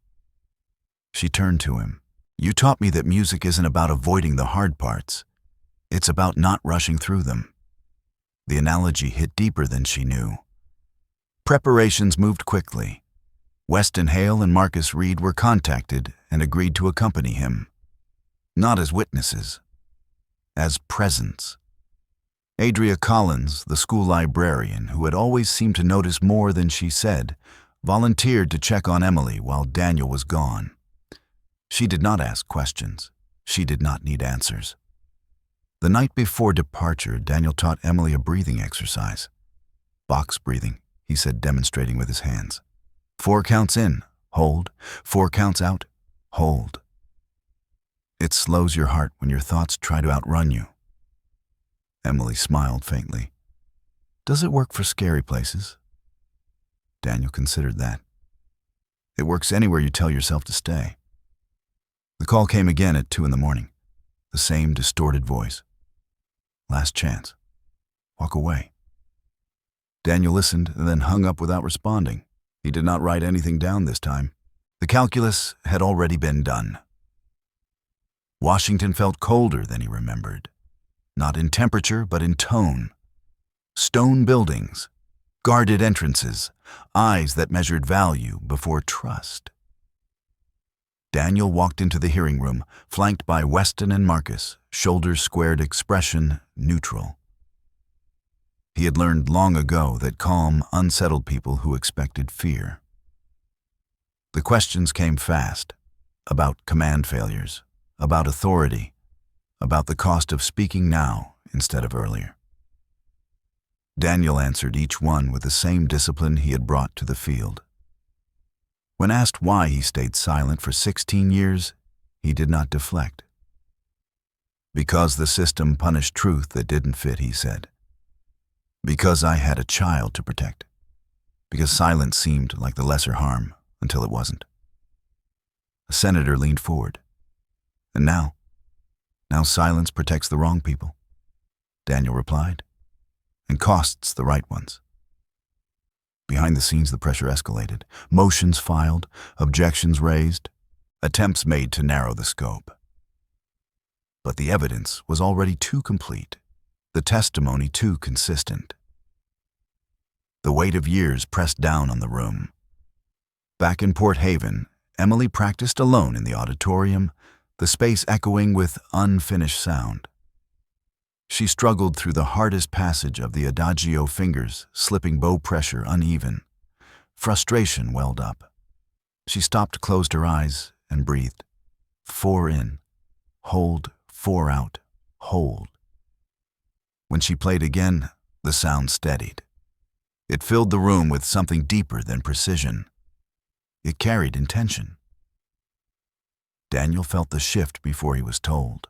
She turned to him. "You taught me that music isn't about avoiding the hard parts. It's about not rushing through them." The analogy hit deeper than she knew. Preparations moved quickly. Weston Hale and Marcus Reed were contacted and agreed to accompany him. Not as witnesses, as presents. Adria Collins, the school librarian, who had always seemed to notice more than she said, volunteered to check on Emily while Daniel was gone. She did not ask questions. She did not need answers. The night before departure, Daniel taught Emily a breathing exercise. Box breathing, he said, demonstrating with his hands. 4 counts in, hold. 4 counts out, hold. It slows your heart when your thoughts try to outrun you. Emily smiled faintly. "Does it work for scary places?" Daniel considered that. "It works anywhere you tell yourself to stay." The call came again at 2 a.m. The same distorted voice. "Last chance. Walk away." Daniel listened and then hung up without responding. He did not write anything down this time. The calculus had already been done. Washington felt colder than he remembered. Not in temperature, but in tone. Stone buildings, guarded entrances, eyes that measured value before trust. Daniel walked into the hearing room, flanked by Weston and Marcus, shoulders squared, expression neutral. He had learned long ago that calm, unsettled people who expected fear. The questions came fast, about command failures, about authority, about the cost of speaking now instead of earlier. Daniel answered each one with the same discipline he had brought to the field. When asked why he stayed silent for 16 years, he did not deflect. "Because the system punished truth that didn't fit," he said. "Because I had a child to protect. Because silence seemed like the lesser harm until it wasn't." A senator leaned forward. "And now silence protects the wrong people," Daniel replied, "and costs the right ones." Behind the scenes, the pressure escalated. Motions filed, objections raised, attempts made to narrow the scope. But the evidence was already too complete, the testimony too consistent. The weight of years pressed down on the room. Back in Port Haven, Emily practiced alone in the auditorium, the space echoing with unfinished sound. She struggled through the hardest passage of the adagio, fingers slipping bow pressure uneven. Frustration welled up. She stopped, closed her eyes, and breathed. 4 in, hold, 4 out, hold. When she played again, the sound steadied. It filled the room with something deeper than precision. It carried intention. Daniel felt the shift before he was told.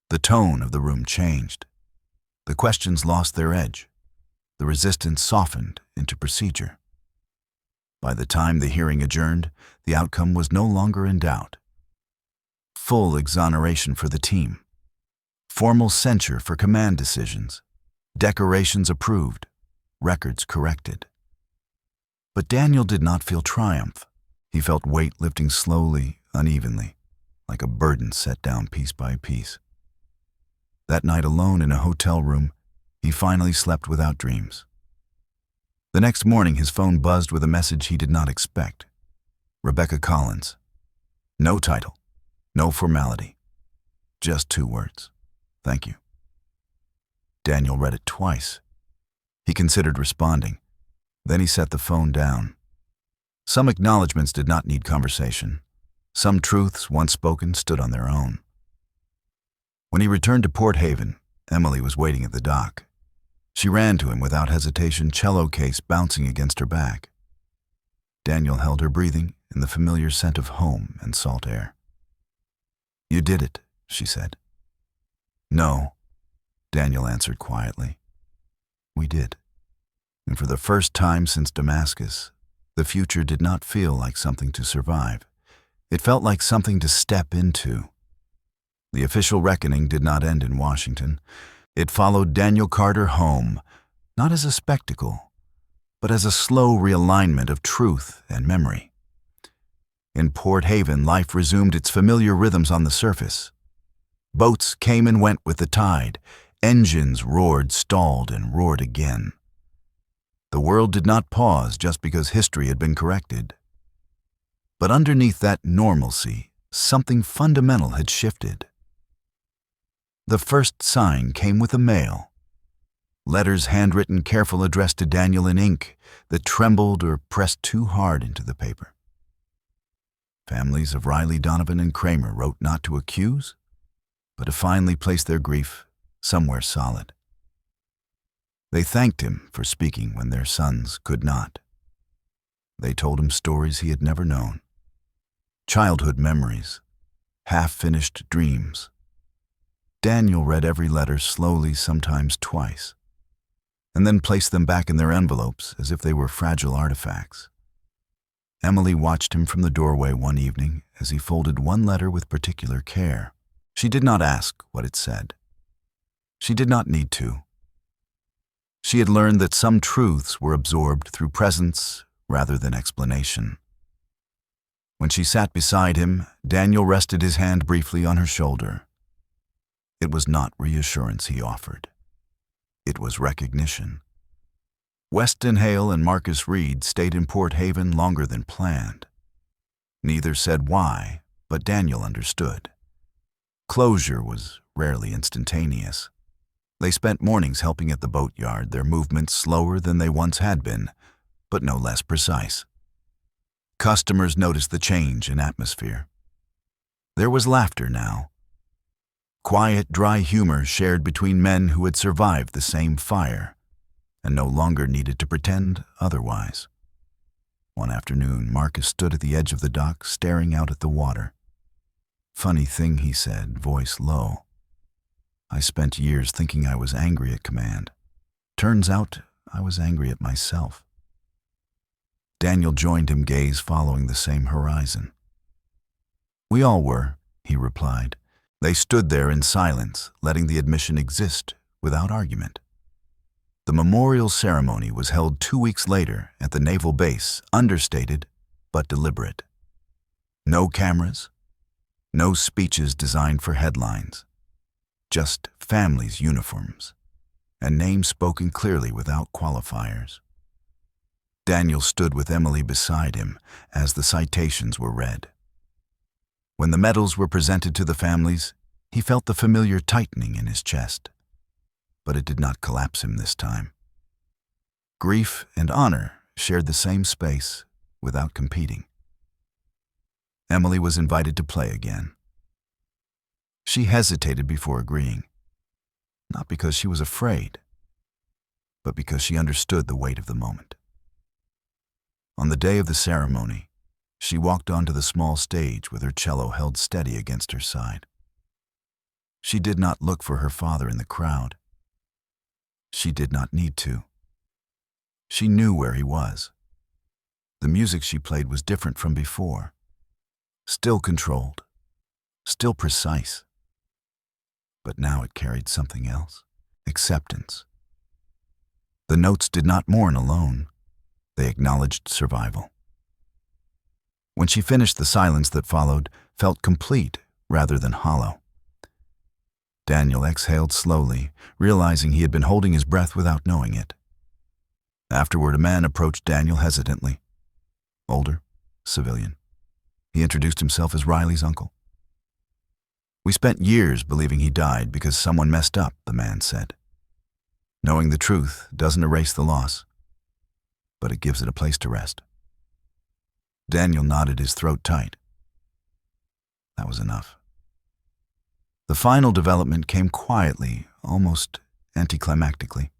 The tone of the room changed. The questions lost their edge. The resistance softened into procedure. By the time the hearing adjourned, the outcome was no longer in doubt. Full exoneration for the team. Formal censure for command decisions. Decorations approved. Records corrected. But Daniel did not feel triumph. He felt weight lifting slowly, unevenly, like a burden set down piece by piece. That night alone in a hotel room, he finally slept without dreams. The next morning, his phone buzzed with a message he did not expect. Rebecca Collins. No title, no formality. Just 2 words. Thank you. Daniel read it twice. He considered responding. Then he set the phone down. Some acknowledgments did not need conversation. Some truths, once spoken, stood on their own. When he returned to Port Haven, Emily was waiting at the dock. She ran to him without hesitation, cello case bouncing against her back. Daniel held her breathing in the familiar scent of home and salt air. "You did it," she said. "No," Daniel answered quietly. "We did." And for the first time since Damascus, the future did not feel like something to survive. It felt like something to step into. The official reckoning did not end in Washington. It followed Daniel Carter home, not as a spectacle, but as a slow realignment of truth and memory. In Port Haven, life resumed its familiar rhythms on the surface. Boats came and went with the tide. Engines roared, stalled, and roared again. The world did not pause just because history had been corrected. But underneath that normalcy, something fundamental had shifted. The first sign came with the mail. Letters handwritten, careful, addressed to Daniel in ink that trembled or pressed too hard into the paper. Families of Riley, Donovan, and Kramer wrote not to accuse, but to finally place their grief somewhere solid. They thanked him for speaking when their sons could not. They told him stories he had never known. Childhood memories, half-finished dreams. Daniel read every letter slowly, sometimes twice, and then placed them back in their envelopes as if they were fragile artifacts. Emily watched him from the doorway one evening as he folded one letter with particular care. She did not ask what it said. She did not need to. She had learned that some truths were absorbed through presence rather than explanation. When she sat beside him, Daniel rested his hand briefly on her shoulder. It was not reassurance he offered. It was recognition. Weston Hale and Marcus Reed stayed in Port Haven longer than planned. Neither said why, but Daniel understood. Closure was rarely instantaneous. They spent mornings helping at the boatyard, their movements slower than they once had been, but no less precise. Customers noticed the change in atmosphere. There was laughter now. Quiet, dry humor shared between men who had survived the same fire and no longer needed to pretend otherwise. One afternoon, Marcus stood at the edge of the dock, staring out at the water. "Funny thing," he said, voice low. "I spent years thinking I was angry at command. Turns out I was angry at myself." Daniel joined him, gaze following the same horizon. "We all were," he replied. They stood there in silence, letting the admission exist without argument. The memorial ceremony was held 2 weeks later at the naval base, understated but deliberate. No cameras, no speeches designed for headlines, just families' uniforms, and names spoken clearly without qualifiers. Daniel stood with Emily beside him as the citations were read. When the medals were presented to the families, he felt the familiar tightening in his chest. But it did not collapse him this time. Grief and honor shared the same space without competing. Emily was invited to play again. She hesitated before agreeing, not because she was afraid, but because she understood the weight of the moment. On the day of the ceremony, she walked onto the small stage with her cello held steady against her side. She did not look for her father in the crowd. She did not need to. She knew where he was. The music she played was different from before. Still controlled. Still precise. But now it carried something else. Acceptance. The notes did not mourn alone. They acknowledged survival. When she finished, the silence that followed felt complete rather than hollow. Daniel exhaled slowly, realizing he had been holding his breath without knowing it. Afterward, a man approached Daniel hesitantly. Older, civilian. He introduced himself as Riley's uncle. "We spent years believing he died because someone messed up," the man said. "Knowing the truth doesn't erase the loss, but it gives it a place to rest." Daniel nodded, his throat tight. That was enough. The final development came quietly, almost anticlimactically.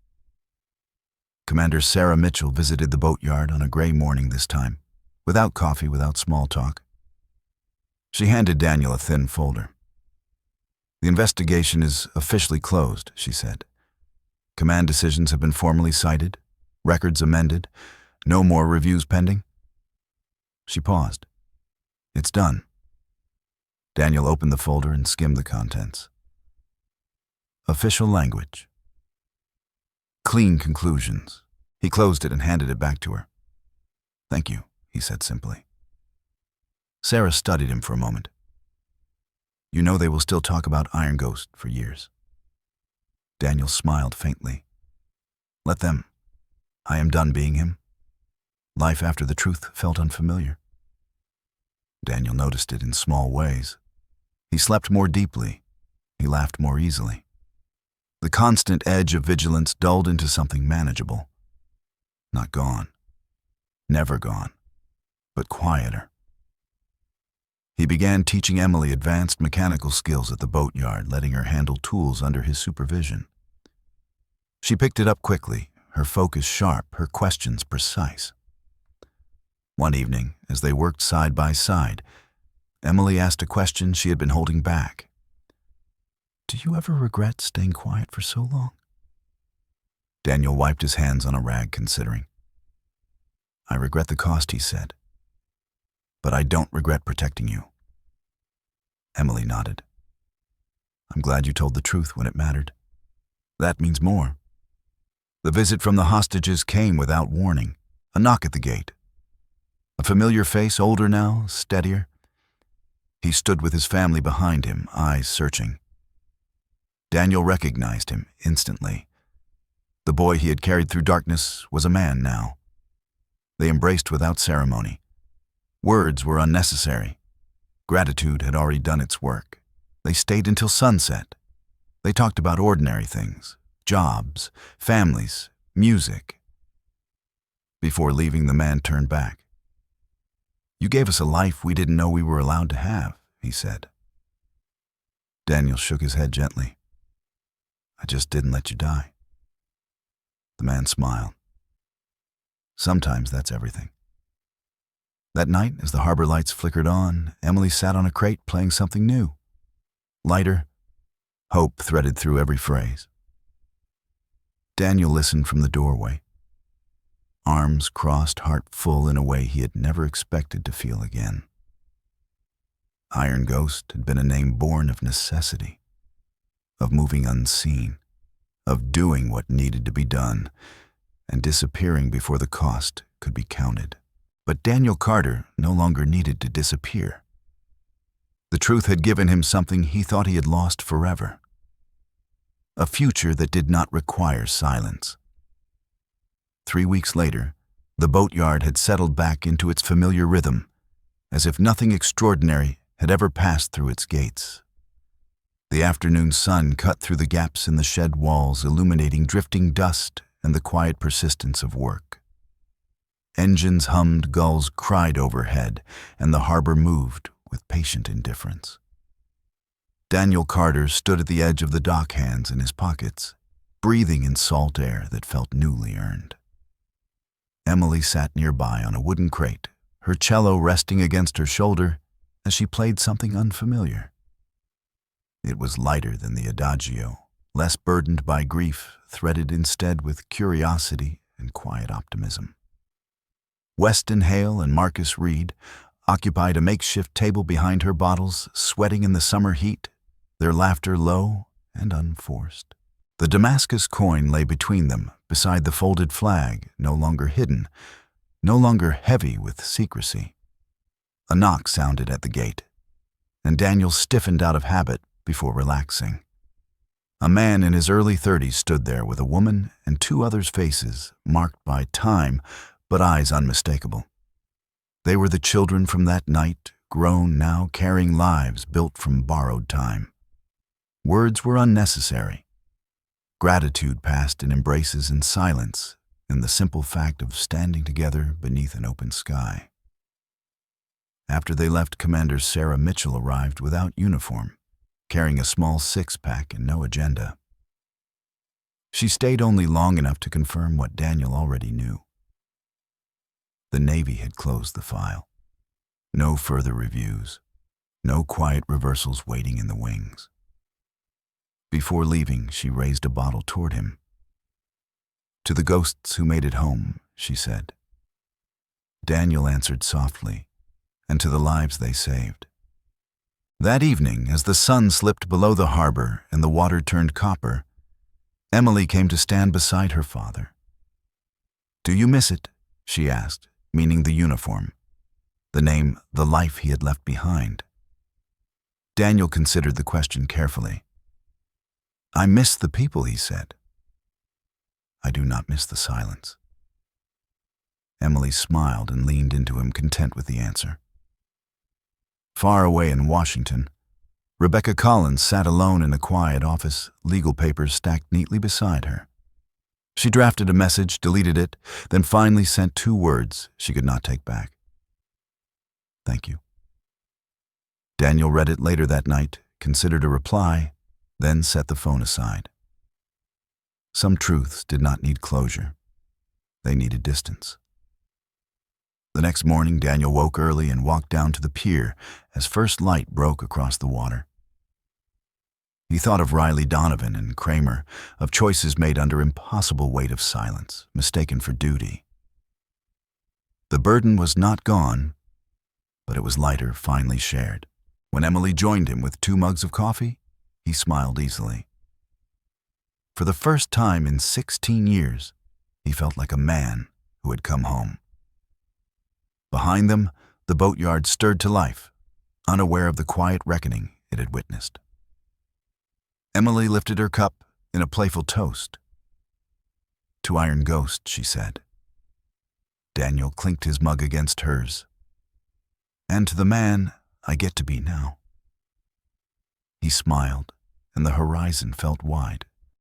Commander Sarah Mitchell visited the boatyard on a gray morning this time, without coffee, without small talk. She handed Daniel a thin folder. "The investigation is officially closed," she said. "Command decisions have been formally cited, records amended, no more reviews pending." She paused. "It's done." Daniel opened the folder and skimmed the contents. Official language. Clean conclusions. He closed it and handed it back to her. "Thank you," he said simply. Sarah studied him for a moment. "You know they will still talk about Iron Ghost for years." Daniel smiled faintly. "Let them. I am done being him." Life after the truth felt unfamiliar. Daniel noticed it in small ways. He slept more deeply. He laughed more easily. The constant edge of vigilance dulled into something manageable. Not gone. Never gone. But quieter. He began teaching Emily advanced mechanical skills at the boatyard, letting her handle tools under his supervision. She picked it up quickly, her focus sharp, her questions precise. One evening, as they worked side by side, Emily asked a question she had been holding back. "Do you ever regret staying quiet for so long?" Daniel wiped his hands on a rag, considering. "I regret the cost," he said. "But I don't regret protecting you." Emily nodded. "I'm glad you told the truth when it mattered. That means more." The visit from the hostages came without warning, a knock at the gate. A familiar face, older now, steadier. He stood with his family behind him, eyes searching. Daniel recognized him instantly. The boy he had carried through darkness was a man now. They embraced without ceremony. Words were unnecessary. Gratitude had already done its work. They stayed until sunset. They talked about ordinary things, jobs, families, music. Before leaving, the man turned back. "You gave us a life we didn't know we were allowed to have," he said. Daniel shook his head gently. "I just didn't let you die." The man smiled. "Sometimes that's everything." That night, as the harbor lights flickered on, Emily sat on a crate playing something new. Lighter, hope threaded through every phrase. Daniel listened from the doorway. Arms crossed, heart full in a way he had never expected to feel again. Iron Ghost had been a name born of necessity, of moving unseen, of doing what needed to be done, and disappearing before the cost could be counted. But Daniel Carter no longer needed to disappear. The truth had given him something he thought he had lost forever. A future that did not require silence. 3 weeks later, the boatyard had settled back into its familiar rhythm, as if nothing extraordinary had ever passed through its gates. The afternoon sun cut through the gaps in the shed walls, illuminating drifting dust and the quiet persistence of work. Engines hummed, gulls cried overhead, and the harbor moved with patient indifference. Daniel Carter stood at the edge of the dock, hands in his pockets, breathing in salt air that felt newly earned. Emily sat nearby on a wooden crate, her cello resting against her shoulder as she played something unfamiliar. It was lighter than the adagio, less burdened by grief, threaded instead with curiosity and quiet optimism. Weston Hale and Marcus Reed occupied a makeshift table behind her bottles, sweating in the summer heat, their laughter low and unforced. The Damascus coin lay between them, beside the folded flag, no longer hidden, no longer heavy with secrecy. A knock sounded at the gate, and Daniel stiffened out of habit before relaxing. A man in his early 30s stood there with a woman and two others' faces marked by time, but eyes unmistakable. They were the children from that night, grown now, carrying lives built from borrowed time. Words were unnecessary. Gratitude passed in embraces and silence, in the simple fact of standing together beneath an open sky. After they left, Commander Sarah Mitchell arrived without uniform, carrying a small six-pack and no agenda. She stayed only long enough to confirm what Daniel already knew. The Navy had closed the file. No further reviews, no quiet reversals waiting in the wings. Before leaving, she raised a bottle toward him. "To the ghosts who made it home," she said. Daniel answered softly, "And to the lives they saved." That evening, as the sun slipped below the harbor and the water turned copper, Emily came to stand beside her father. "Do you miss it?" she asked, meaning the uniform, the name, the life he had left behind. Daniel considered the question carefully. "I miss the people," he said. "I do not miss the silence." Emily smiled and leaned into him, content with the answer. Far away in Washington, Rebecca Collins sat alone in a quiet office, legal papers stacked neatly beside her. She drafted a message, deleted it, then finally sent 2 words she could not take back. "Thank you." Daniel read it later that night, considered a reply, then set the phone aside. Some truths did not need closure. They needed distance. The next morning, Daniel woke early and walked down to the pier as first light broke across the water. He thought of Riley Donovan and Kramer, of choices made under impossible weight of silence, mistaken for duty. The burden was not gone, but it was lighter, finally shared. When Emily joined him with 2 mugs of coffee, he smiled easily. For the first time in 16 years, he felt like a man who had come home. Behind them, the boatyard stirred to life, unaware of the quiet reckoning it had witnessed. Emily lifted her cup in a playful toast. "To Iron Ghost," she said. Daniel clinked his mug against hers. "And to the man I get to be now." He smiled, and the horizon felt wide.